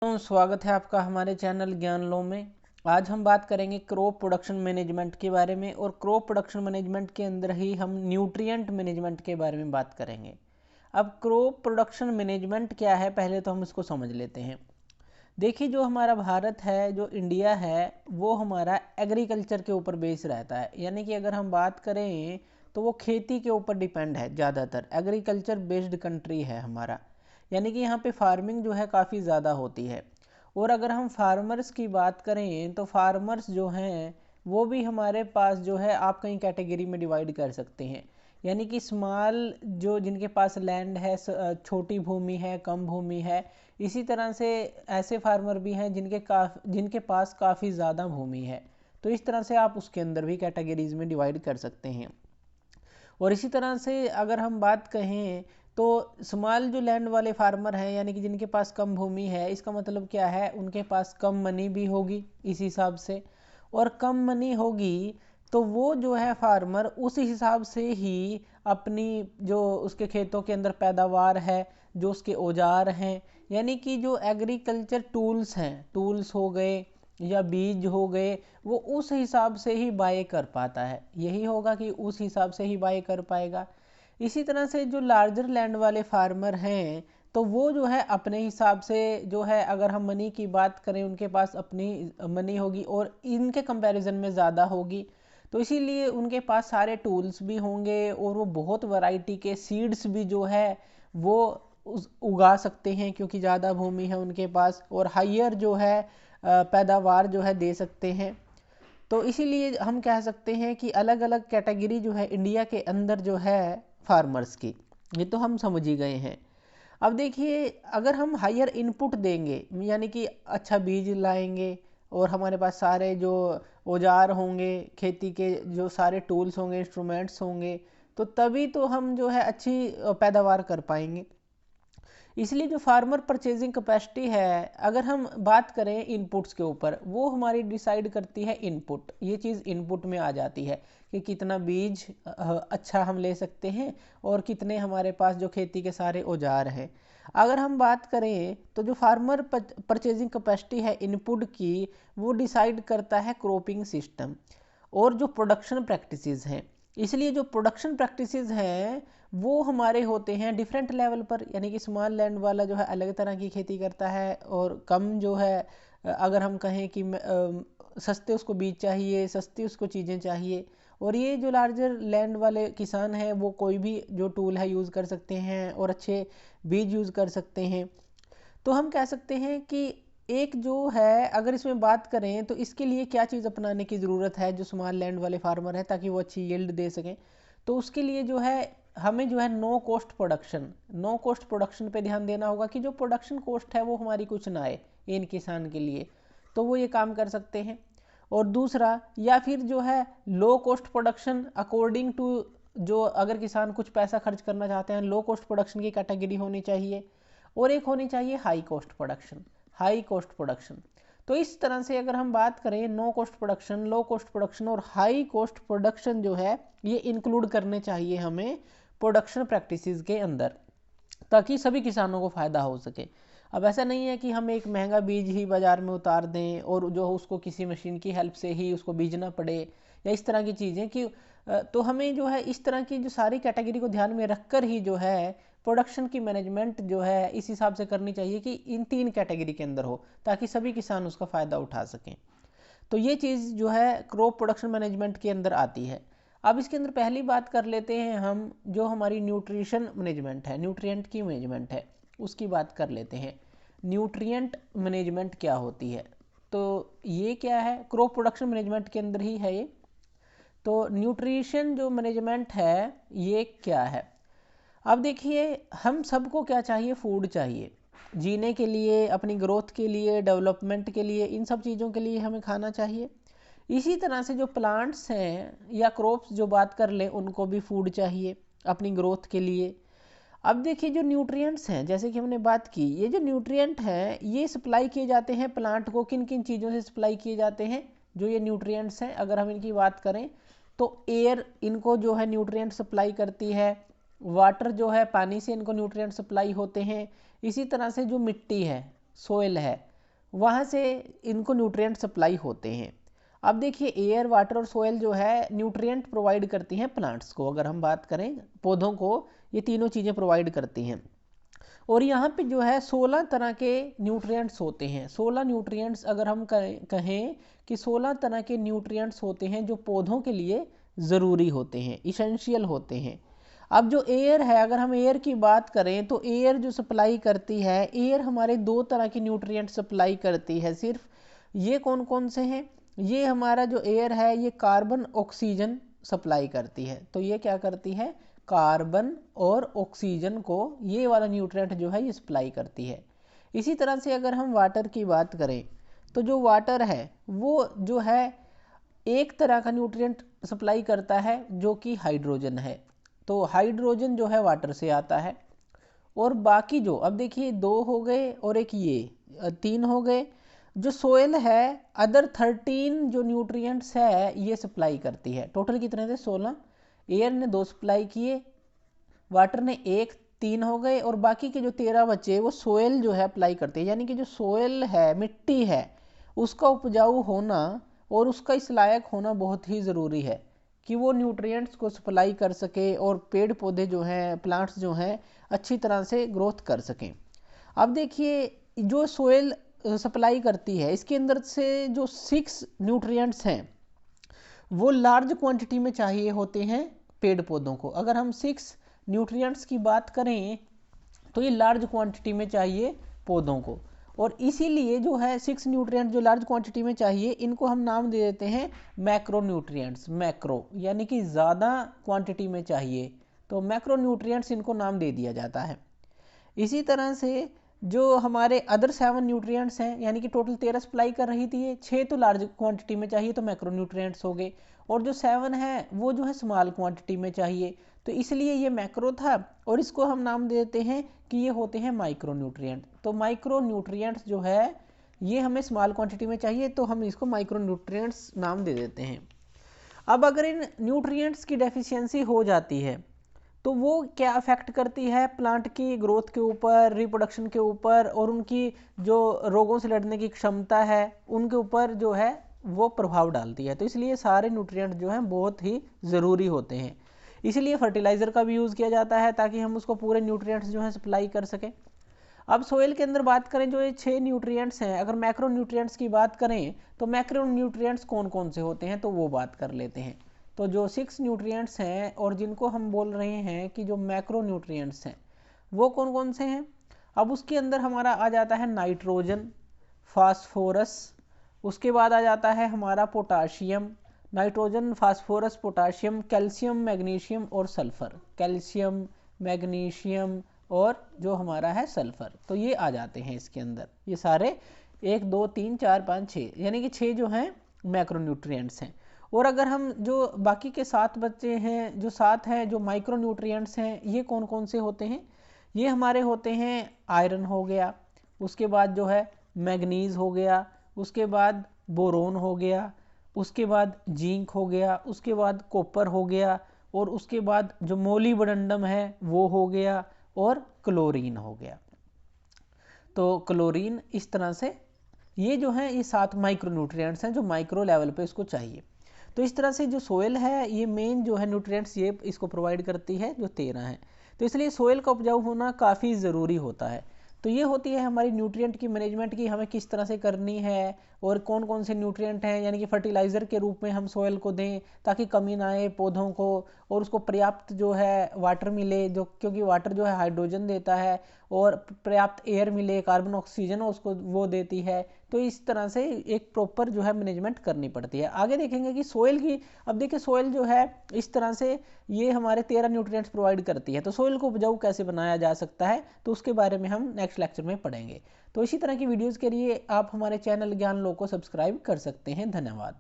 स्वागत है आपका हमारे चैनल ज्ञान लो में। आज हम बात करेंगे क्रॉप प्रोडक्शन मैनेजमेंट के बारे में, और क्रॉप प्रोडक्शन मैनेजमेंट के अंदर ही हम न्यूट्रिएंट मैनेजमेंट के बारे में बात करेंगे। अब क्रॉप प्रोडक्शन मैनेजमेंट क्या है, पहले तो हम इसको समझ लेते हैं। देखिए, जो हमारा भारत है, जो इंडिया है, वो हमारा एग्रीकल्चर के ऊपर बेस रहता है। यानी कि अगर हम बात करें तो वो खेती के ऊपर डिपेंड है, ज़्यादातर एग्रीकल्चर बेस्ड कंट्री है हमारा। यानी कि यहाँ पे फार्मिंग जो है काफ़ी ज़्यादा होती है। और अगर हम फार्मर्स की बात करें तो फार्मर्स जो हैं वो भी हमारे पास जो है आप कई कैटेगरी में डिवाइड कर सकते हैं। यानी कि स्मॉल, जो जिनके पास लैंड है, छोटी भूमि है, कम भूमि है। इसी तरह से ऐसे फार्मर भी हैं जिनके पास काफ़ी ज़्यादा भूमि है। तो इस तरह से आप उसके अंदर भी कैटेगरीज में डिवाइड कर सकते हैं। और इसी तरह से अगर हम बात कहें तो स्मॉल जो लैंड वाले फार्मर हैं, यानी कि जिनके पास कम भूमि है, इसका मतलब क्या है, उनके पास कम मनी भी होगी इस हिसाब से। और कम मनी होगी तो वो जो है फार्मर उस हिसाब से ही अपनी जो उसके खेतों के अंदर पैदावार है, जो उसके औजार हैं, यानी कि जो एग्रीकल्चर टूल्स हैं, टूल्स हो गए या बीज हो गए, वो उस हिसाब से ही बाय कर पाता है। यही होगा कि उस हिसाब से ही बाय कर पाएगा। इसी तरह से जो लार्जर लैंड वाले फार्मर हैं तो वो जो है अपने हिसाब से जो है, अगर हम मनी की बात करें, उनके पास अपनी मनी होगी और इनके कंपैरिजन में ज़्यादा होगी। तो इसीलिए उनके पास सारे टूल्स भी होंगे और वो बहुत वैरायटी के सीड्स भी जो है वो उगा सकते हैं, क्योंकि ज़्यादा भूमि है उनके पास, और हाइयर जो है पैदावार जो है दे सकते हैं। तो इसीलिए हम कह सकते हैं कि अलग अलग कैटेगरी जो है इंडिया के अंदर जो है फार्मर्स की, ये तो हम समझ ही गए हैं। अब देखिए, अगर हम हायर इनपुट देंगे, यानी कि अच्छा बीज लाएंगे और हमारे पास सारे जो औजार होंगे, खेती के जो सारे टूल्स होंगे, इंस्ट्रूमेंट्स होंगे, तो तभी तो हम जो है अच्छी पैदावार कर पाएंगे। इसलिए जो फार्मर परचेजिंग कैपेसिटी है, अगर हम बात करें इनपुट्स के ऊपर, वो हमारी डिसाइड करती है इनपुट। ये चीज़ इनपुट में आ जाती है कि कितना बीज अच्छा हम ले सकते हैं और कितने हमारे पास जो खेती के सारे औजार हैं। अगर हम बात करें तो जो फार्मर परचेजिंग कैपेसिटी है इनपुट की, वो डिसाइड करता है क्रॉपिंग सिस्टम और जो प्रोडक्शन प्रैक्टिसेस हैं। इसलिए जो प्रोडक्शन प्रैक्टिसेस हैं वो हमारे होते हैं डिफरेंट लेवल पर। यानी कि स्मॉल लैंड वाला जो है अलग तरह की खेती करता है, और कम जो है अगर हम कहें कि सस्ते उसको बीज चाहिए, सस्ती उसको चीज़ें चाहिए। और ये जो लार्जर लैंड वाले किसान हैं वो कोई भी जो टूल है यूज़ कर सकते हैं और अच्छे बीज यूज़ कर सकते हैं। तो हम कह सकते हैं कि एक जो है, अगर इसमें बात करें तो इसके लिए क्या चीज़ अपनाने की ज़रूरत है जो स्मॉल लैंड वाले फार्मर हैं, ताकि वो अच्छी यील्ड दे सकें। तो उसके लिए जो है हमें जो है नो कॉस्ट प्रोडक्शन पे ध्यान देना होगा, कि जो प्रोडक्शन कॉस्ट है वो हमारी कुछ ना आए इन किसान के लिए। तो वो ये काम कर सकते हैं। और दूसरा, या फिर जो है low cost production according to, जो अगर किसान कुछ पैसा खर्च करना चाहते हैं, लो कॉस्ट प्रोडक्शन की कैटेगरी होनी चाहिए। और एक होनी चाहिए हाई कॉस्ट प्रोडक्शन। तो इस तरह से अगर हम बात करें, no cost production, low cost production और हाई कॉस्ट प्रोडक्शन जो है ये इंक्लूड करने चाहिए हमें प्रोडक्शन प्रैक्टिसेस के अंदर, ताकि सभी किसानों को फ़ायदा हो सके। अब ऐसा नहीं है कि हम एक महंगा बीज ही बाज़ार में उतार दें और जो उसको किसी मशीन की हेल्प से ही उसको बीजना पड़े, या इस तरह की चीज़ें कि तो हमें जो है इस तरह की जो सारी कैटेगरी को ध्यान में रखकर ही जो है प्रोडक्शन की मैनेजमेंट जो है इस हिसाब से करनी चाहिए कि इन 3 कैटेगरी के अंदर हो, ताकि सभी किसान उसका फ़ायदा उठा सकें। तो ये चीज़ जो है क्रॉप प्रोडक्शन मैनेजमेंट के अंदर आती है। अब इसके अंदर पहली बात कर लेते हैं हम, जो हमारी न्यूट्रिशन मैनेजमेंट है, न्यूट्रिएंट की मैनेजमेंट है, उसकी बात कर लेते हैं। न्यूट्रिएंट मैनेजमेंट क्या होती है, तो ये क्या है, क्रॉप प्रोडक्शन मैनेजमेंट के अंदर ही है ये। तो न्यूट्रिशन जो मैनेजमेंट है ये क्या है। अब देखिए, हम सबको क्या चाहिए, फूड चाहिए जीने के लिए, अपनी ग्रोथ के लिए, डेवलपमेंट के लिए, इन सब चीज़ों के लिए हमें खाना चाहिए। इसी तरह से जो प्लांट्स हैं या क्रॉप्स जो बात कर लें, उनको भी फूड चाहिए अपनी ग्रोथ के लिए। अब देखिए, जो न्यूट्रिएंट्स हैं, जैसे कि हमने बात की, ये जो न्यूट्रिएंट हैं ये सप्लाई किए जाते हैं प्लांट को, किन किन चीज़ों से सप्लाई किए जाते हैं जो ये न्यूट्रिएंट्स हैं। अगर हम इनकी बात करें तो एयर इनको जो है न्यूट्रिएंट सप्लाई करती है, वाटर जो है पानी से इनको न्यूट्रिएंट सप्लाई होते हैं। इसी तरह से जो मिट्टी है, सोइल है, वहाँ से इनको न्यूट्रिएंट सप्लाई होते हैं। अब देखिए एयर, वाटर और सोयल जो है न्यूट्रिएंट प्रोवाइड करती हैं प्लांट्स को। अगर हम बात करें पौधों को, ये तीनों चीज़ें प्रोवाइड करती हैं। और यहाँ पे जो है 16 तरह के न्यूट्रिएंट्स होते हैं। 16 न्यूट्रिएंट्स, अगर हम कहें कि 16 तरह के न्यूट्रिएंट्स होते हैं जो पौधों के लिए ज़रूरी होते हैं, इसेंशियल होते हैं। अब जो एयर है, अगर हम एयर की बात करें तो एयर जो सप्लाई करती है, एयर हमारे 2 तरह के न्यूट्रिएंट सप्लाई करती है सिर्फ। ये कौन कौन से हैं? ये हमारा जो एयर है ये कार्बन ऑक्सीजन सप्लाई करती है। तो ये क्या करती है? कार्बन और ऑक्सीजन को ये वाला न्यूट्रिएंट जो है ये सप्लाई करती है। इसी तरह से अगर हम वाटर की बात करें तो जो वाटर है वो जो है एक तरह का न्यूट्रिएंट सप्लाई करता है जो कि हाइड्रोजन है। तो हाइड्रोजन जो है वाटर से आता है। और बाकी जो, अब देखिए 2 हो गए और एक ये 3 हो गए। जो सोयल है अदर 13 जो न्यूट्रिएंट्स है ये सप्लाई करती है। टोटल कितने थे? 16। एयर ने 2 सप्लाई किए, वाटर ने 1, 3 हो गए, और बाकी के जो 13 बचे वो सोयल जो है अप्लाई करते हैं। यानी कि जो सोयल है, मिट्टी है, उसका उपजाऊ होना और उसका इस लायक होना बहुत ही ज़रूरी है कि वो न्यूट्रिएंट्स को सप्लाई कर सके और पेड़ पौधे जो हैं, प्लांट्स जो हैं, अच्छी तरह से ग्रोथ कर सकें। अब देखिए जो सोयल सप्लाई करती है इसके अंदर से जो 6 न्यूट्रिएंट्स हैं वो लार्ज क्वांटिटी में चाहिए होते हैं पेड़ पौधों को। अगर हम 6 न्यूट्रिएंट्स की बात करें तो ये लार्ज क्वांटिटी में चाहिए पौधों को, और इसीलिए जो है 6 न्यूट्रिएंट जो लार्ज क्वांटिटी में चाहिए इनको हम नाम दे देते हैं मैक्रो न्यूट्रिएंट्स। मैक्रो यानी कि ज़्यादा क्वांटिटी में चाहिए, तो मैक्रो न्यूट्रिएंट्स इनको नाम दे दिया जाता है। इसी तरह से जो हमारे अदर 7 न्यूट्रिएंट्स हैं, यानी कि टोटल 13 सप्लाई कर रही थी, 6 तो लार्ज क्वांटिटी में चाहिए तो मैक्रो न्यूट्रिएंट्स हो गए, और जो 7 है वो जो है स्मॉल क्वांटिटी में चाहिए, तो इसलिए ये मैक्रो था। और इसको हम नाम देते हैं कि ये होते हैं माइक्रो न्यूट्रिएंट। तो माइक्रो न्यूट्रिएंट्स जो है ये हमें स्मॉल क्वांटिटी में चाहिए तो हम इसको माइक्रो न्यूट्रिएंट्स नाम दे देते हैं। अब अगर इन न्यूट्रिएंट्स की डेफिशिएंसी हो जाती है तो वो क्या अफेक्ट करती है? प्लांट की ग्रोथ के ऊपर, रिप्रोडक्शन के ऊपर, और उनकी जो रोगों से लड़ने की क्षमता है उनके ऊपर जो है वो प्रभाव डालती है। तो इसलिए सारे न्यूट्रिएंट जो हैं बहुत ही ज़रूरी होते हैं। इसलिए फर्टिलाइज़र का भी यूज़ किया जाता है ताकि हम उसको पूरे न्यूट्रिएंट्स जो हैं सप्लाई कर सकें। अब सोइल के अंदर बात करें, जो ये 6 न्यूट्रिएंट्स हैं, अगर मैक्रो न्यूट्रिएंट्स की बात करें तो मैक्रो न्यूट्रिएंट्स कौन कौन से होते हैं तो वो बात कर लेते हैं। तो जो 6 न्यूट्रिएंट्स हैं और जिनको हम बोल रहे हैं कि जो मैक्रो न्यूट्रिएंट्स हैं वो कौन कौन से हैं? अब उसके अंदर हमारा आ जाता है नाइट्रोजन, फास्फोरस, उसके बाद आ जाता है हमारा potassium. Nitrogen, phosphorus, potassium, calcium, magnesium और सल्फर। कैल्शियम, मैग्नीशियम और जो हमारा है सल्फर, तो ये आ जाते हैं इसके अंदर। ये सारे 1 2 3 4 5 6 यानी कि 6 जो हैं मैक्रोन्यूट्रिएंट्स हैं। और अगर हम जो बाकी के 7 बच्चे हैं, जो 7 हैं जो माइक्रो न्यूट्रिएंट्स हैं, ये कौन कौन से होते हैं? ये हमारे होते हैं आयरन हो गया, उसके बाद जो है मैग्नीज हो गया, उसके बाद बोरोन हो गया, उसके बाद जिंक हो गया, उसके बाद कॉपर हो गया, और उसके बाद जो मोलिब्डेनम है वो हो गया, और क्लोरीन हो गया। तो क्लोरीन, इस तरह से ये जो है ये 7 माइक्रो न्यूट्रिएंट्स हैं जो माइक्रो लेवल पे इसको चाहिए। तो इस तरह से जो सोयल है ये मेन जो है न्यूट्रिएंट्स ये इसको प्रोवाइड करती है, जो 13 हैं। तो इसलिए सोयल का उपजाऊ होना काफ़ी ज़रूरी होता है। तो ये होती है हमारी न्यूट्रिएंट की मैनेजमेंट की हमें किस तरह से करनी है, और कौन कौन से न्यूट्रिएंट हैं, यानी कि फर्टिलाइज़र के रूप में हम सोयल को दें ताकि कमी ना आए पौधों को, और उसको पर्याप्त जो है वाटर मिले, जो क्योंकि वाटर जो है हाइड्रोजन देता है, और पर्याप्त एयर मिले, कार्बन ऑक्सीजन उसको वो देती है। तो इस तरह से एक प्रॉपर जो है मैनेजमेंट करनी पड़ती है। आगे देखेंगे कि सोयल की, अब देखिए सोयल जो है इस तरह से ये हमारे 13 न्यूट्रिएंट्स प्रोवाइड करती है। तो सोयल को उपजाऊ कैसे बनाया जा सकता है तो उसके बारे में हम नेक्स्ट लेक्चर में पढ़ेंगे। तो इसी तरह की वीडियोज़ के लिए आप हमारे चैनल ज्ञान लो को सब्सक्राइब कर सकते हैं। धन्यवाद।